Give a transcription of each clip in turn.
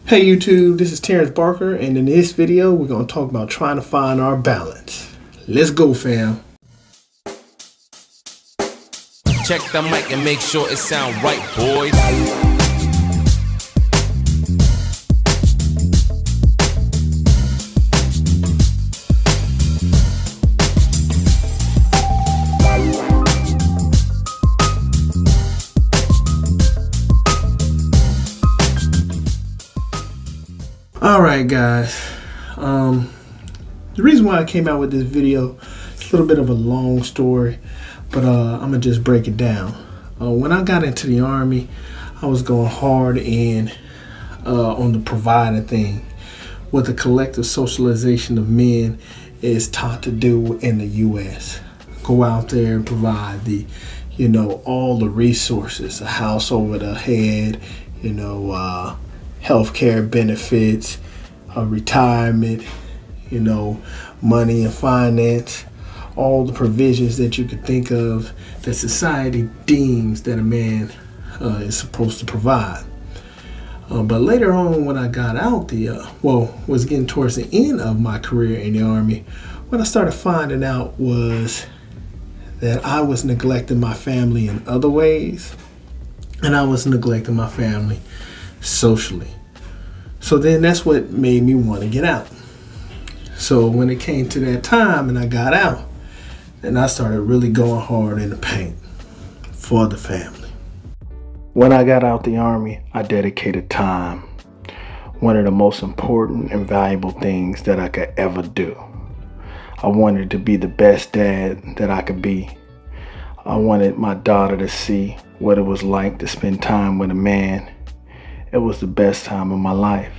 Hey YouTube, this is Terrence Barker, and in this video we're going to talk about trying to find our balance. Let's go, fam. Check the mic and make sure it sound right, boys. Alright guys, the reason why I came out with this video, it's a little bit of a long story, but I'm going to just break it down. When I got into the Army, I was going hard in on the providing thing, what the collective socialization of men is taught to do in the U.S. Go out there and provide all the resources, a house over the head, healthcare benefits, retirement, money and finance, all the provisions that you could think of that society deems that a man is supposed to provide. But later on, when I got out was getting towards the end of my career in the Army, what I started finding out was that I was neglecting my family in other ways, and I was neglecting my family socially. So then that's what made me want to get out. So when it came to that time and I got out, then I started really going hard in the paint for the family. When I got out the Army, I dedicated time. One of the most important and valuable things that I could ever do. I wanted to be the best dad that I could be. I wanted my daughter to see what it was like to spend time with a man. It was the best time of my life.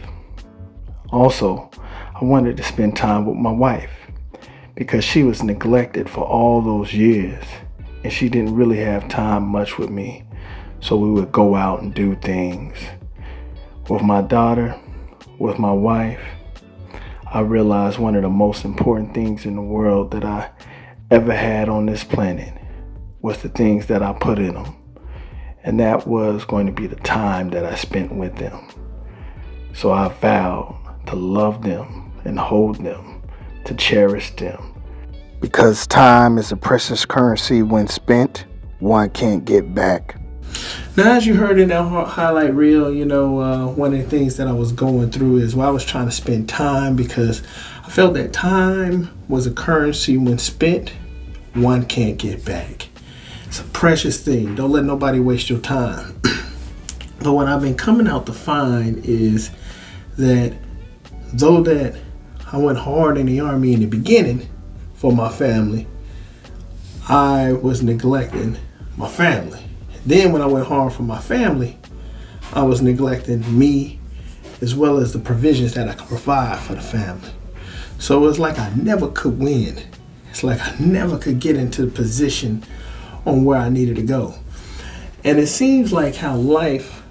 Also, I wanted to spend time with my wife because she was neglected for all those years and she didn't really have time much with me. So we would go out and do things. With my daughter, with my wife, I realized one of the most important things in the world that I ever had on this planet was the things that I put in them. And that was going to be the time that I spent with them. So I vowed to love them and hold them, to cherish them. Because time is a precious currency when spent, one can't get back. Now, as you heard in that highlight reel, one of the things that I was going through is I was trying to spend time because I felt that time was a currency when spent, one can't get back. It's a precious thing. Don't let nobody waste your time. But what I've been coming out to find is that though that I went hard in the Army in the beginning for my family, I was neglecting my family. Then when I went hard for my family, I was neglecting me as well as the provisions that I could provide for the family. So it's like I never could win. It's like I never could get into the position on where I needed to go. And it seems like how life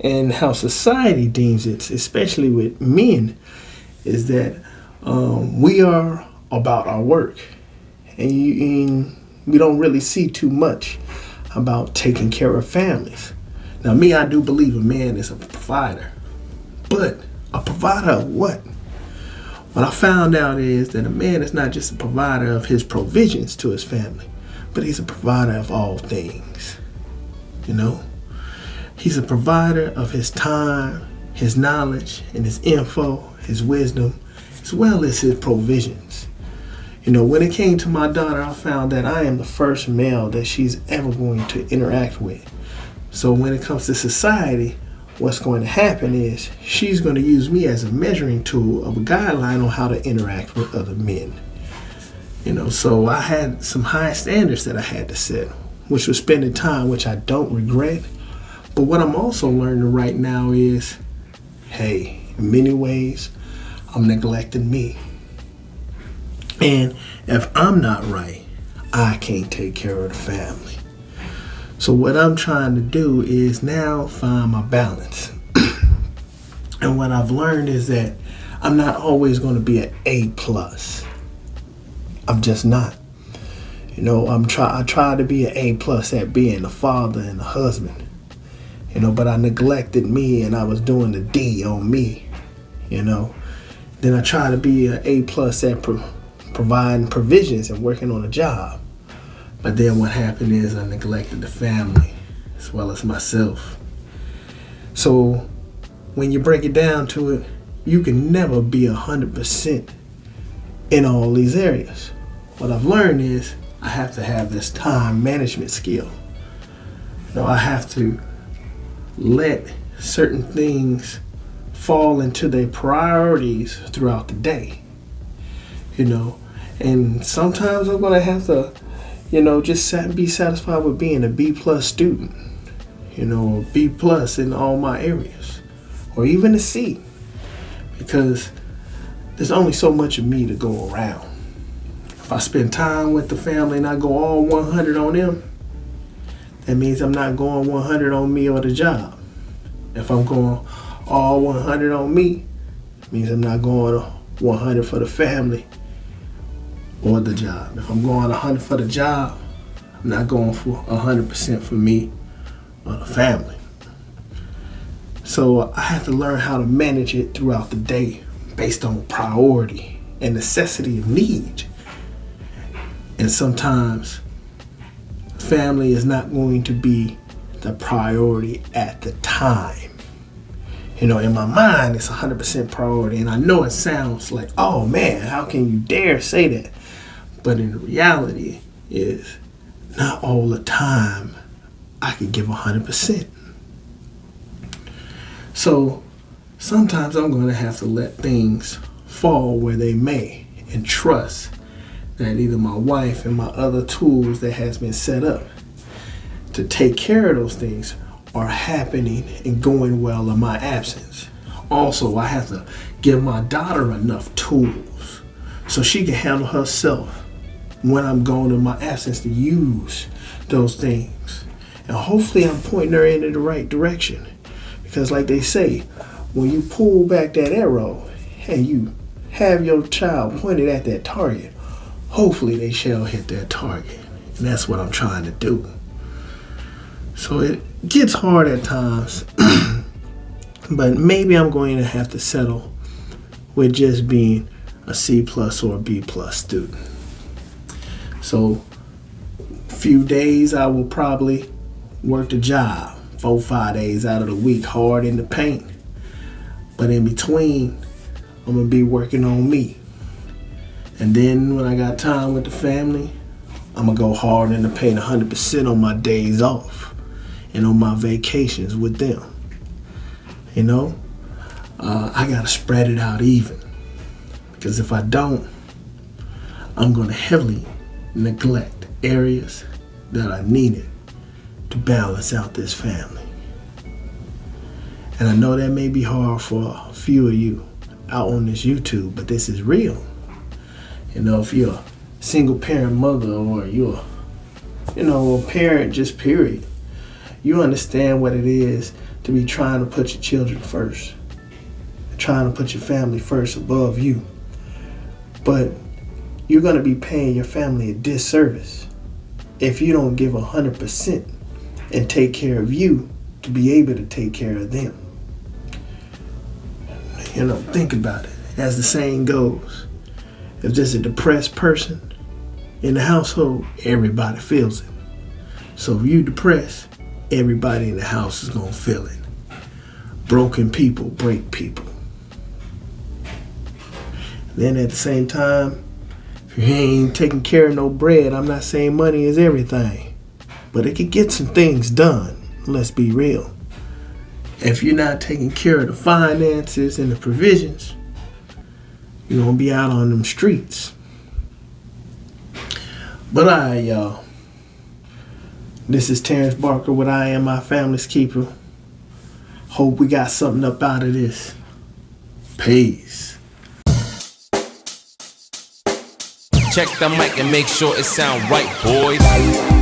and how society deems it, especially with men, is that we are about our work. And we don't really see too much about taking care of families. Now me, I do believe a man is a provider. But a provider of what? What I found out is that a man is not just a provider of his provisions to his family, but he's a provider of all things. He's a provider of his time, his knowledge, and his info, his wisdom, as well as his provisions. When it came to my daughter, I found that I am the first male that she's ever going to interact with. So when it comes to society, what's going to happen is she's going to use me as a measuring tool of a guideline on how to interact with other men. So I had some high standards that I had to set, which was spending time, which I don't regret. But what I'm also learning right now is, hey, in many ways, I'm neglecting me. And if I'm not right, I can't take care of the family. So what I'm trying to do is now find my balance. And what I've learned is that I'm not always going to be an A+. I'm just not. I try to be an A+ at being a father and a husband. but I neglected me and I was doing the D on me, Then I try to be an A plus at providing provisions and working on a job. But then what happened is I neglected the family as well as myself. So when you break it down to it, you can never be 100% in all these areas. What I've learned is I have to have this time management skill. I have to let certain things fall into their priorities throughout the day. And sometimes I'm going to have to, just be satisfied with being a B plus student, or B plus in all my areas, or even a C, because there's only so much of me to go around. If I spend time with the family and I go all 100 on them, that means I'm not going 100 on me or the job. If I'm going all 100 on me, it means I'm not going 100 for the family or the job. If I'm going 100 for the job, I'm not going for 100% for me or the family. So I have to learn how to manage it throughout the day based on priority and necessity of need. And sometimes family is not going to be the priority at the time. In my mind, it's 100% priority. And I know it sounds like, oh man, how can you dare say that? But in reality is not all the time I can give 100%. So sometimes I'm going to have to let things fall where they may and trust that either my wife and my other tools that has been set up to take care of those things are happening and going well in my absence. Also, I have to give my daughter enough tools so she can handle herself when I'm gone in my absence to use those things. And hopefully I'm pointing her into the right direction. Because like they say, when you pull back that arrow and you have your child pointed at that target, hopefully they shall hit that target. And that's what I'm trying to do. So it gets hard at times, but maybe I'm going to have to settle with just being a C plus or a B plus student. So a few days I will probably work the job, 4-5 days out of the week, hard in the paint. But in between, I'm going to be working on me. And then when I got time with the family, I'm going to go hard in the paint 100% on my days off and on my vacations with them. I got to spread it out even. Because if I don't, I'm going to heavily neglect areas that are needed to balance out this family. And I know that may be hard for a few of you out on this YouTube, but this is real. If you're a single parent mother or you're, a parent just period, you understand what it is to be trying to put your children first, trying to put your family first above you. But you're going to be paying your family a disservice if you don't give 100% and take care of you to be able to take care of them. Think about it. As the saying goes, if there's a depressed person in the household, everybody feels it. So if you depressed, everybody in the house is going to feel it. Broken people break people. Then at the same time, if you ain't taking care of no bread, I'm not saying money is everything, but it could get some things done. Let's be real. If you're not taking care of the finances and the provisions, you're going to be out on them streets. But all right, y'all. This is Terrence Barker with I Am My Family's Keeper. Hope we got something up out of this. Peace. Check the mic and make sure it sound right, boys.